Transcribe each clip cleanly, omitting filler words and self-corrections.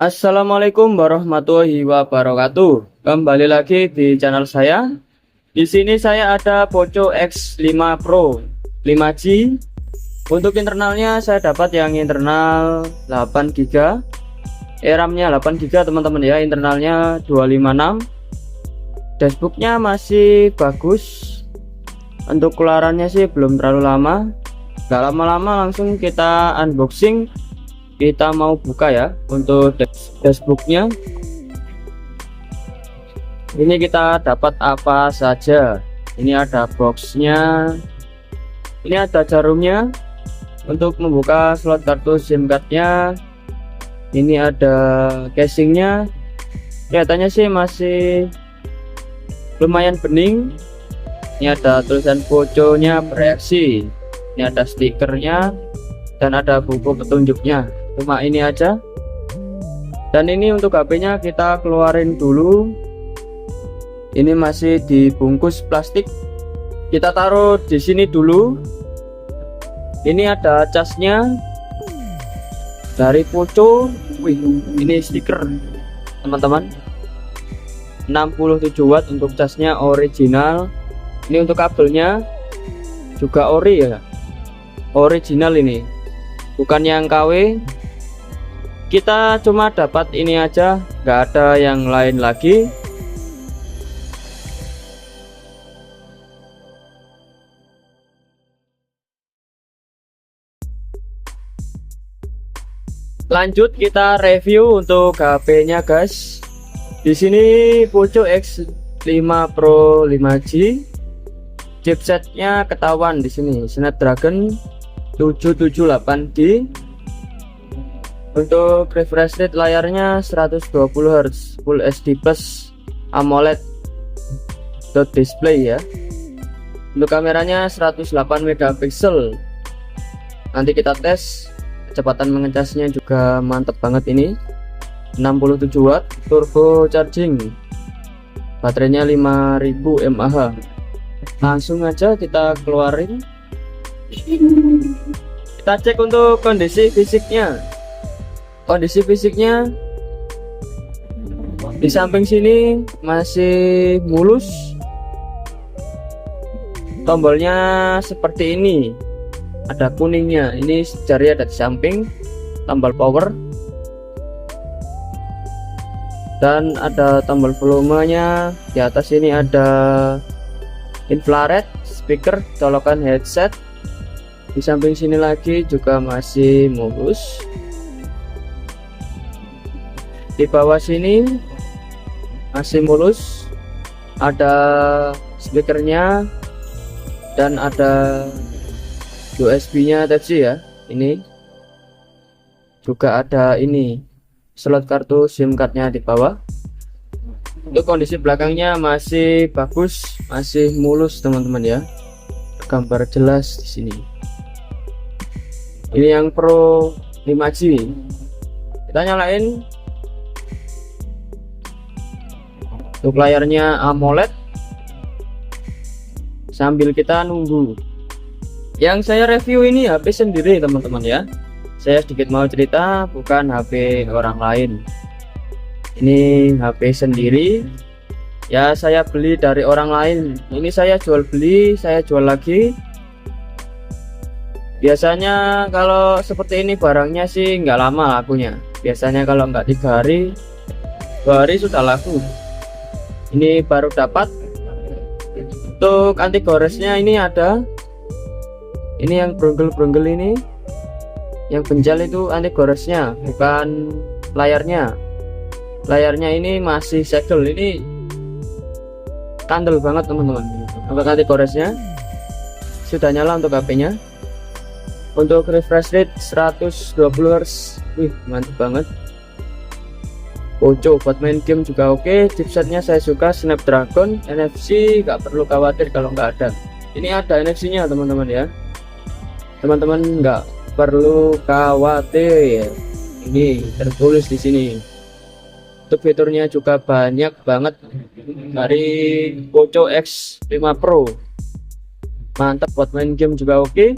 Assalamualaikum warahmatullahi wabarakatuh. Kembali lagi di channel saya. Di sini saya ada Poco X5 Pro 5G. Untuk internalnya saya dapat yang internal 8 GB. RAM-nya 8 GB teman-teman ya. Internalnya 256. Dashboardnya masih bagus. Untuk keluarannya sih belum terlalu lama. Gak lama-lama langsung kita unboxing. Kita mau buka ya untuk dashboardnya. Ini kita dapat apa saja. Ini ada boxnya, ini ada jarumnya untuk membuka slot kartu SIM cardnya. Ini ada casingnya, kelihatannya sih masih lumayan bening. Ini ada tulisan Poco-nya bereaksi. Ini ada stikernya dan ada buku petunjuknya. Cuma ini aja. Dan ini untuk HP-nya kita keluarin dulu. Ini masih dibungkus plastik. Kita taruh di sini dulu. Ini ada casnya dari Poco. Wih, ini stiker teman-teman. 67 watt untuk casnya original. Ini untuk kabelnya juga ori ya. Original ini. Bukan yang KW. Kita cuma dapat ini aja, nggak ada yang lain lagi. Lanjut kita review untuk HP-nya guys. Di sini Poco X5 Pro 5G. Chipsetnya ketahuan di sini Snapdragon 778G. Untuk refresh rate layarnya 120 Hz Full HD Plus AMOLED dot display ya. Untuk kameranya 108 megapiksel. Nanti kita tes. Kecepatan mengecasnya juga mantep banget ini. 67 watt turbo charging. Baterainya 5000 mAh. Langsung aja kita keluarin. Kita cek untuk kondisi fisiknya. Kondisi fisiknya di samping sini masih mulus. Tombolnya seperti ini, ada kuningnya. Ini jari ada di samping, tombol power, dan ada tombol volumenya. Di atas ini ada infrared, speaker, colokan headset. Di samping sini lagi juga masih mulus. Di bawah sini masih mulus, ada speakernya dan ada USB-nya Type-C ya. Ini juga ada ini slot kartu SIM cardnya di bawah. Untuk kondisi belakangnya masih bagus, masih mulus teman-teman ya. Gambar jelas di sini. Ini yang Pro 5G. Kita nyalain. Untuk layarnya AMOLED. Sambil kita nunggu. Yang saya review ini HP sendiri teman-teman ya. Saya sedikit mau cerita, bukan HP orang lain. Ini HP sendiri. Ya saya beli dari orang lain. Ini saya jual beli, saya jual lagi. Biasanya kalau seperti ini barangnya sih nggak lama lakunya. Biasanya kalau nggak 3 hari, 2 hari sudah laku. Ini baru dapat. Untuk anti goresnya ini ada. Ini yang brunggel-brunggel ini, yang benjal itu anti goresnya, bukan layarnya. Layarnya ini masih segel. Ini kandel banget teman-teman. Untuk anti goresnya sudah nyala untuk HP-nya. Untuk refresh rate 120 Hz. Wih, mantap banget. Poco buat main game juga oke. Chipsetnya saya suka Snapdragon. NFC gak perlu khawatir kalau nggak ada. Ini ada NFC-nya teman-teman ya. Teman-teman nggak perlu khawatir. Ini tertulis di sini. Untuk fiturnya juga banyak banget dari Poco X5 Pro. Mantap buat main game juga oke.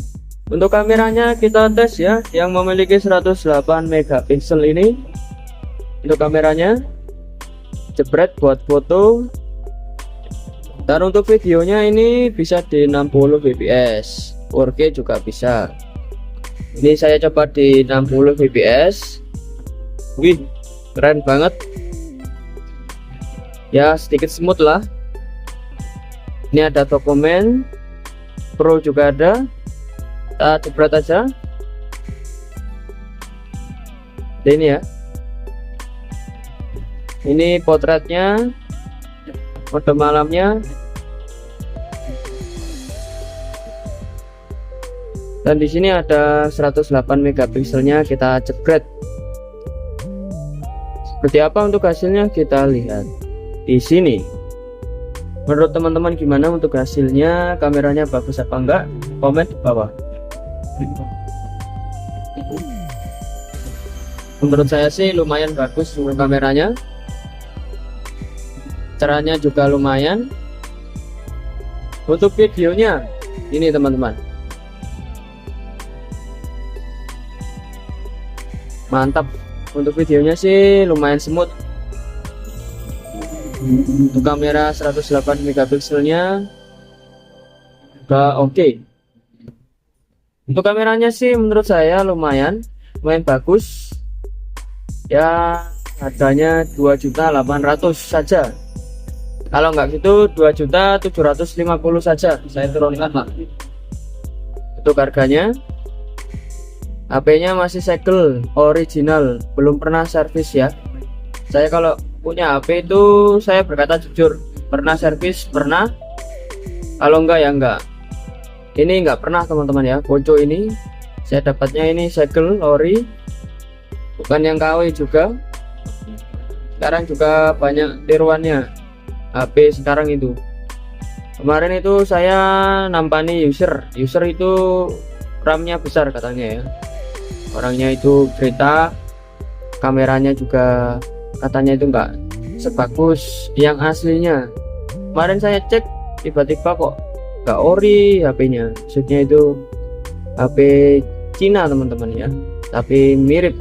Untuk kameranya kita tes ya, yang memiliki 108 megapiksel ini. untuk kameranya, jebret buat foto. Dan untuk videonya ini bisa di 60 fps, 4K juga bisa. Ini saya coba di 60 fps. Wih, keren banget ya, sedikit smooth lah. Ini ada dokumen Pro juga ada, kita jebret aja. Ini ya, ini potretnya, mode malamnya, dan di sini ada 108 megapikselnya. Kita jebret. Seperti apa untuk hasilnya, kita lihat di sini. Menurut teman-teman gimana untuk hasilnya? Kameranya bagus apa enggak? Komen di bawah. Menurut saya sih lumayan bagus untuk kameranya. Caranya juga lumayan. Untuk videonya ini teman-teman, mantap. Untuk videonya sih lumayan smooth. Untuk kamera 108 megapikselnya udah oke. Untuk kameranya sih menurut saya lumayan bagus ya. Harganya 2.800.000 saja. Kalau nggak gitu 2.750.000 saja, saya turunkan lah untuk harganya. HP-nya masih segel original, belum pernah servis ya. Saya kalau punya HP itu saya berkata jujur, pernah servis pernah, kalau enggak ya enggak. Ini enggak pernah teman-teman ya. Ponco ini saya dapatnya ini segel ori, bukan yang KW juga. Sekarang juga banyak tiruannya HP sekarang itu. Kemarin itu saya nampani user itu RAM-nya besar katanya ya. Orangnya itu cerita kameranya juga katanya itu enggak sebagus yang aslinya. Kemarin saya cek, tiba-tiba kok enggak ori HP-nya. Maksudnya itu HP Cina teman-teman ya, tapi mirip.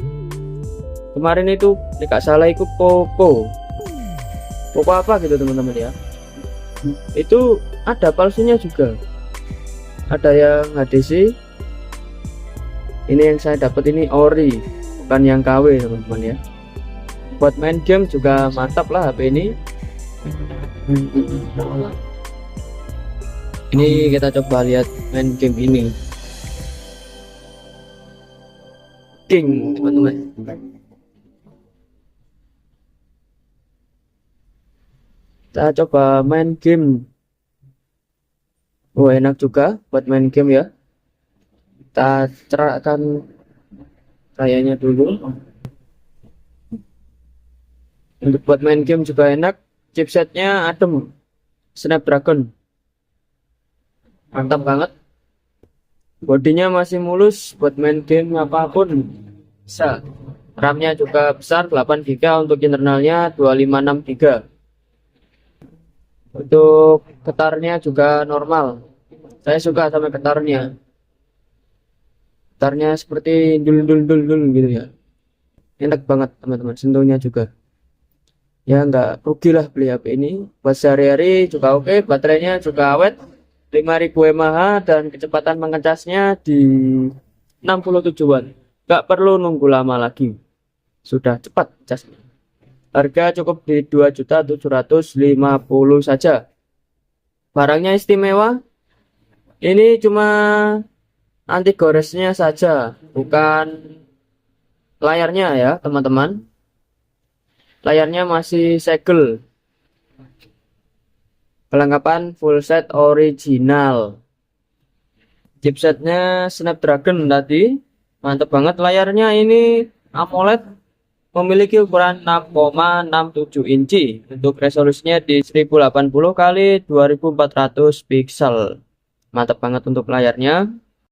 Kemarin itu enggak salah itu Poco apa gitu teman-teman ya. Itu ada palsunya juga, ada yang HDC. Ini yang saya dapat ini ori, bukan yang KW teman-teman ya. Buat main game juga mantap lah HP ini. Ini kita coba lihat main game ini. King teman-teman. Kita coba main game. Oh, enak juga buat main game ya. Kita cerahkan layarnya dulu. Untuk buat main game juga enak. Chipsetnya adem, Snapdragon, mantap banget. Bodinya masih mulus, buat main game apapun bisa. RAM-nya juga besar, 8 GB. Untuk internalnya 256 GB. Untuk getarnya juga normal. Saya suka sama getarnya. Getarnya seperti dul gitu ya. Enak banget teman-teman, sentuhnya juga. Ya nggak rugi lah beli HP ini. Buat sehari-hari juga oke. Baterainya juga awet, 5000 mAh, dan kecepatan mengecasnya di 67 watt. Nggak perlu nunggu lama lagi, sudah cepat casnya. Harga cukup di 2.750.000 saja. Barangnya istimewa. Ini cuma anti goresnya saja, bukan layarnya ya teman-teman. Layarnya masih segel. Kelengkapan full set original. Chipsetnya Snapdragon tadi, mantap banget. Layarnya ini AMOLED, memiliki ukuran 6,67 inci. Untuk resolusinya di 1080 x 2400 pixel. Mantap banget untuk layarnya.